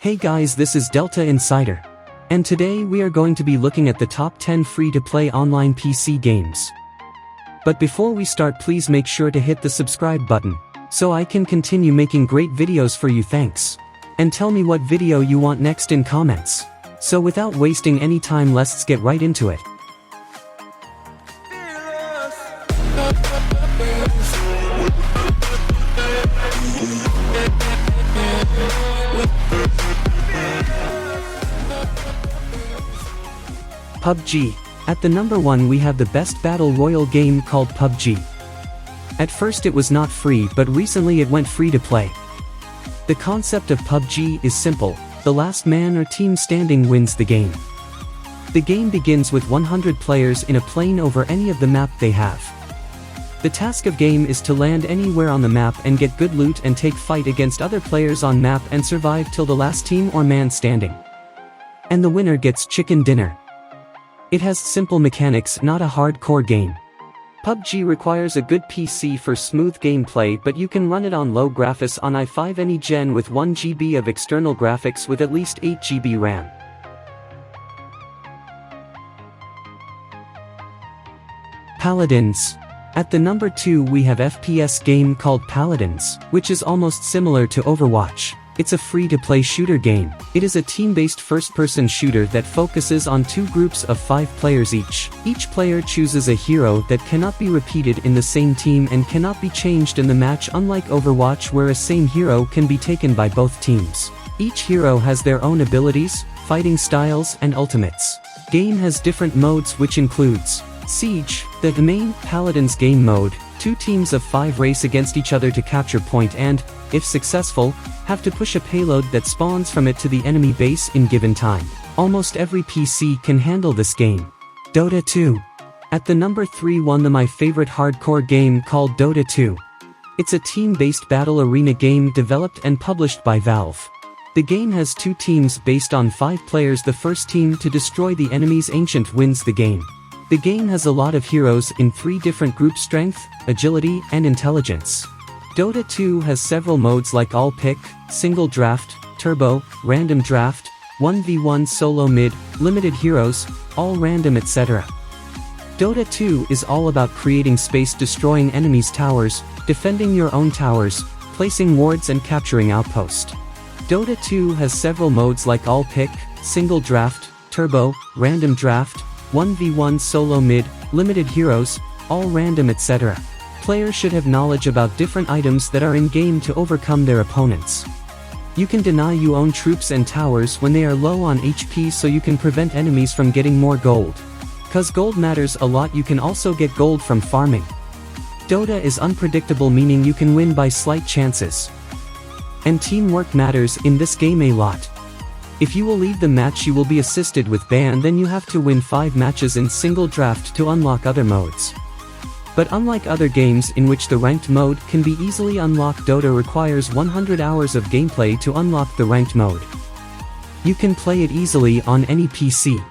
Hey guys, this is Delta Insider. And today we are going to be looking at the top 10 free-to-play online PC games. But before we start, please make sure to hit the subscribe button, so I can continue making great videos for you. Thanks. And tell me what video you want next in comments. So without wasting any time, let's get right into it. PUBG. At the number 1 we have the best battle royale game called PUBG. At first it was not free, but recently it went free to play. The concept of PUBG is simple: the last man or team standing wins the game. The game begins with 100 players in a plane over any of the map they have. The task of game is to land anywhere on the map and get good loot and take fight against other players on map and survive till the last team or man standing. And the winner gets chicken dinner. It has simple mechanics, not a hardcore game. PUBG requires a good PC for smooth gameplay, but you can run it on low graphics on i5 any gen with 1 GB of external graphics with at least 8 GB RAM. Paladins. At the number 2 we have FPS game called Paladins, which is almost similar to Overwatch. It's a free-to-play shooter game. It is a team-based first-person shooter that focuses on 2 groups of 5 players each. Each player chooses a hero that cannot be repeated in the same team and cannot be changed in the match, unlike Overwatch where a same hero can be taken by both teams. Each hero has their own abilities, fighting styles, and ultimates. Game has different modes, which includes Siege, the main Paladins game mode. 2 teams of 5 race against each other to capture point and, if successful, have to push a payload that spawns from it to the enemy base in given time. Almost every PC can handle this game. Dota 2. At the number 3 one, my favorite hardcore game called Dota 2. It's a team-based battle arena game developed and published by Valve. The game has 2 teams based on 5 players. The first team to destroy the enemy's ancient wins the game. The game has a lot of heroes in 3 different groups: strength, agility, and intelligence. Dota 2 has several modes like all pick, single draft, turbo, random draft, 1v1 solo mid, limited heroes, all random, etc. Dota 2 is all about creating space, destroying enemies' towers, defending your own towers, placing wards and capturing outpost. Dota 2 has several modes like all pick, single draft, turbo, random draft, 1v1 solo mid, limited heroes, all random, etc. Players should have knowledge about different items that are in game to overcome their opponents. You can deny you own troops and towers when they are low on HP, so you can prevent enemies from getting more gold. Cause gold matters a lot. You can also get gold from farming. Dota is unpredictable, meaning you can win by slight chances. And teamwork matters in this game a lot. If you will leave the match, you will be assisted with ban, then you have to win 5 matches in single draft to unlock other modes. But unlike other games in which the ranked mode can be easily unlocked, Dota requires 100 hours of gameplay to unlock the ranked mode. You can play it easily on any PC.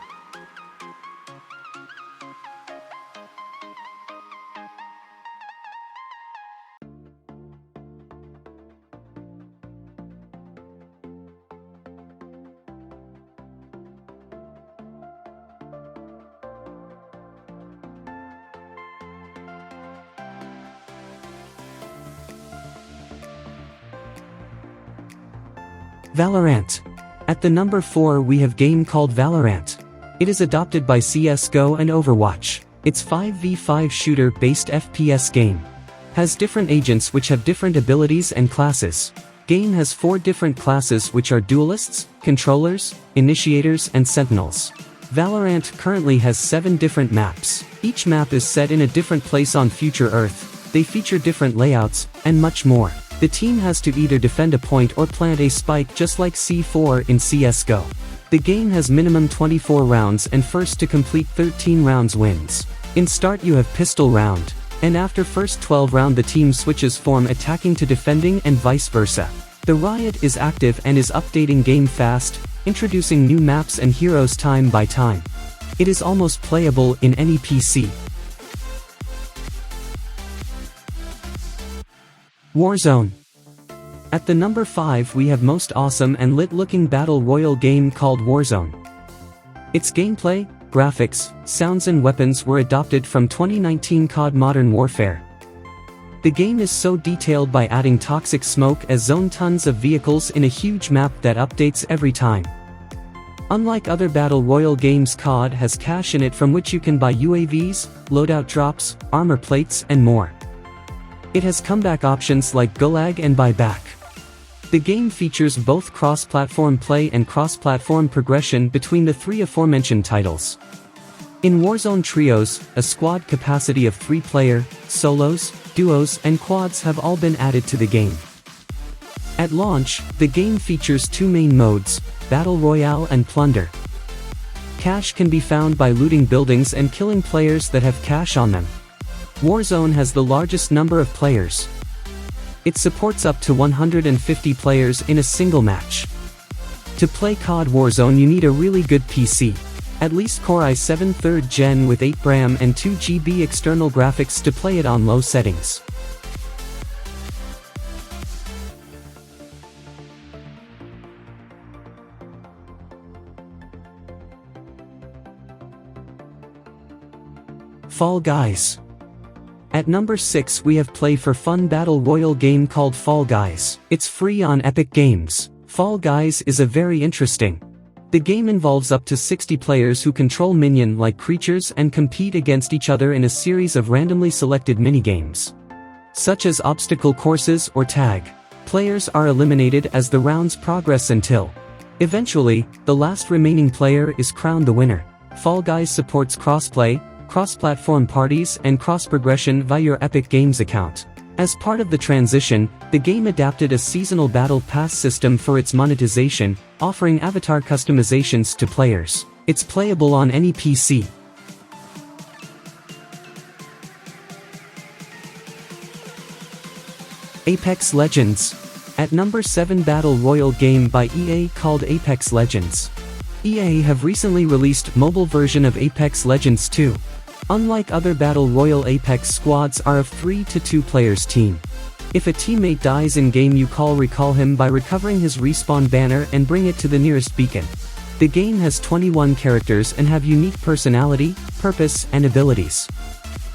Valorant. At the number 4 we have game called Valorant. It is adopted by CSGO and Overwatch. It's 5v5 shooter-based FPS game. Has different agents which have different abilities and classes. Game has 4 different classes, which are duelists, controllers, initiators, and sentinels. Valorant currently has 7 different maps. Each map is set in a different place on future Earth. They feature different layouts, and much more. The team has to either defend a point or plant a spike, just like C4 in CSGO. The game has minimum 24 rounds, and first to complete 13 rounds wins. In start you have pistol round, and after first 12 round the team switches form, attacking to defending and vice versa. The Riot is active and is updating game fast, introducing new maps and heroes time by time. It is almost playable in any PC. Warzone. At the number 5 we have most awesome and lit-looking battle royale game called Warzone. Its gameplay, graphics, sounds and weapons were adopted from 2019 COD Modern Warfare. The game is so detailed by adding toxic smoke as zone tons of vehicles in a huge map that updates every time. Unlike other battle royale games, COD has cash in it from which you can buy UAVs, loadout drops, armor plates and more. It has comeback options like Gulag and Buyback. The game features both cross-platform play and cross-platform progression between the 3 aforementioned titles. In Warzone Trios, a squad capacity of 3-player, solos, duos and quads have all been added to the game. At launch, the game features 2 main modes, Battle Royale and Plunder. Cash can be found by looting buildings and killing players that have cash on them. Warzone has the largest number of players. It supports up to 150 players in a single match. To play COD Warzone you need a really good PC. At least Core i7 3rd Gen with 8 VRAM and 2 GB external graphics to play it on low settings. Fall Guys. At number 6 we have play for fun battle royale game called Fall Guys. It's free on Epic Games. Fall Guys is a very interesting. The game involves up to 60 players who control minion-like creatures and compete against each other in a series of randomly selected minigames, such as obstacle courses or tag. Players are eliminated as the rounds progress until, eventually, the last remaining player is crowned the winner. Fall Guys supports crossplay, cross-platform parties and cross-progression via your Epic Games account. As part of the transition, the game adapted a seasonal battle pass system for its monetization, offering avatar customizations to players. It's playable on any PC. Apex Legends. At number 7 battle royale game by EA called Apex Legends. EA have recently released mobile version of Apex Legends 2. Unlike other battle royale, Apex squads are of 3 to 2 players team. If a teammate dies in game you recall him by recovering his respawn banner and bring it to the nearest beacon. The game has 21 characters and have unique personality, purpose and abilities.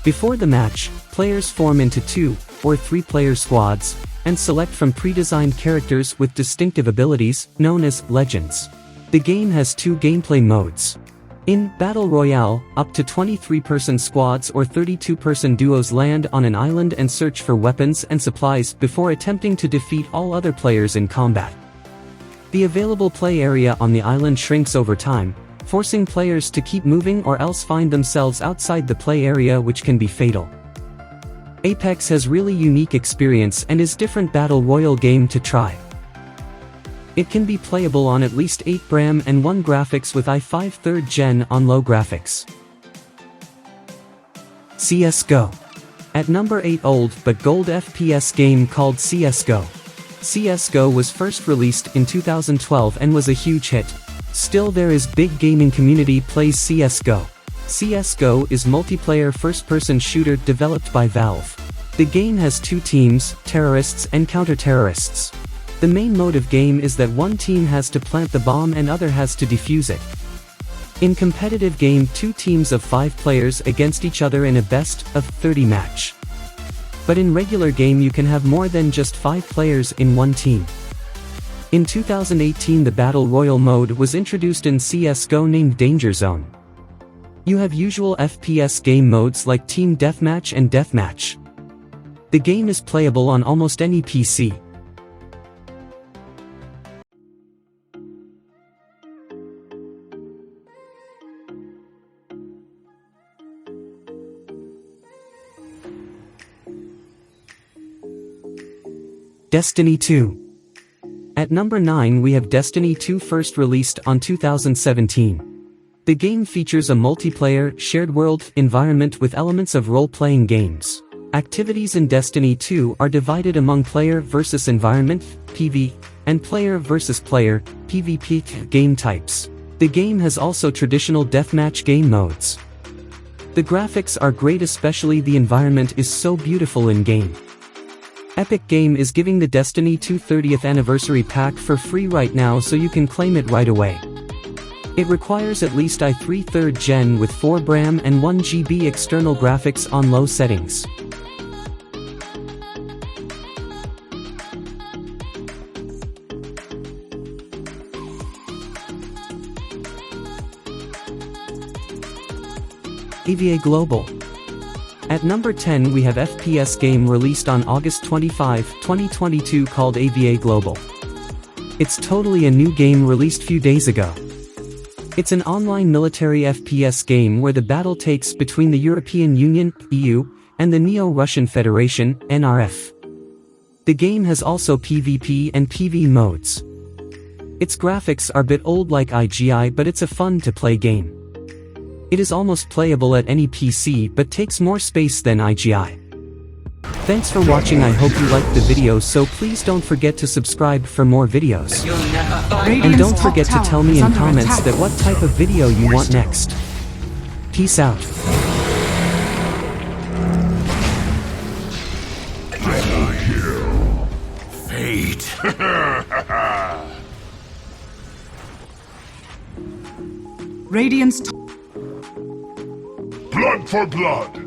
Before the match, players form into 2 or 3 player squads and select from pre-designed characters with distinctive abilities known as legends. The game has 2 gameplay modes. In Battle Royale, up to 23-person squads or 32-person duos land on an island and search for weapons and supplies before attempting to defeat all other players in combat. The available play area on the island shrinks over time, forcing players to keep moving or else find themselves outside the play area, which can be fatal. Apex has really unique experience and is different battle royale game to try. It can be playable on at least 8 VRAM and 1 graphics with i5 3rd Gen on low graphics. CSGO. At number 8 old but gold FPS game called CSGO. CSGO was first released in 2012 and was a huge hit. Still there is big gaming community plays CSGO. CSGO is multiplayer first-person shooter developed by Valve. The game has 2 teams, terrorists and counter-terrorists. The main mode of game is that one team has to plant the bomb and other has to defuse it. In competitive game 2 teams of 5 players against each other in a best of 30 match. But in regular game you can have more than just 5 players in one team. In 2018 the Battle Royale mode was introduced in CSGO named Danger Zone. You have usual FPS game modes like Team Deathmatch and Deathmatch. The game is playable on almost any PC. Destiny 2. At number 9 we have Destiny 2, first released on 2017. The game features a multiplayer, shared world environment with elements of role-playing games. Activities in Destiny 2 are divided among player versus environment, PvE, and player versus player, PvP, game types. The game has also traditional deathmatch game modes. The graphics are great, especially the environment is so beautiful in game. Epic Game is giving the Destiny 2 30th Anniversary Pack for free right now, so you can claim it right away. It requires at least i3 3rd Gen with 4 VRAM and 1 GB external graphics on low settings. AVA Global. At number 10 we have FPS game released on August 25, 2022 called AVA Global. It's totally a new game released few days ago. It's an online military FPS game where the battle takes between the European Union, EU, and the Neo-Russian Federation, NRF. The game has also PvP and PvE modes. Its graphics are a bit old like IGI, but it's a fun to play game. It is almost playable at any PC but takes more space than IGI. Thanks for watching. I hope you liked the video, so please don't forget to subscribe for more videos. And don't forget to tell me in comments that what type of video you want next. Peace out. Fate. Radiant's Blood for blood.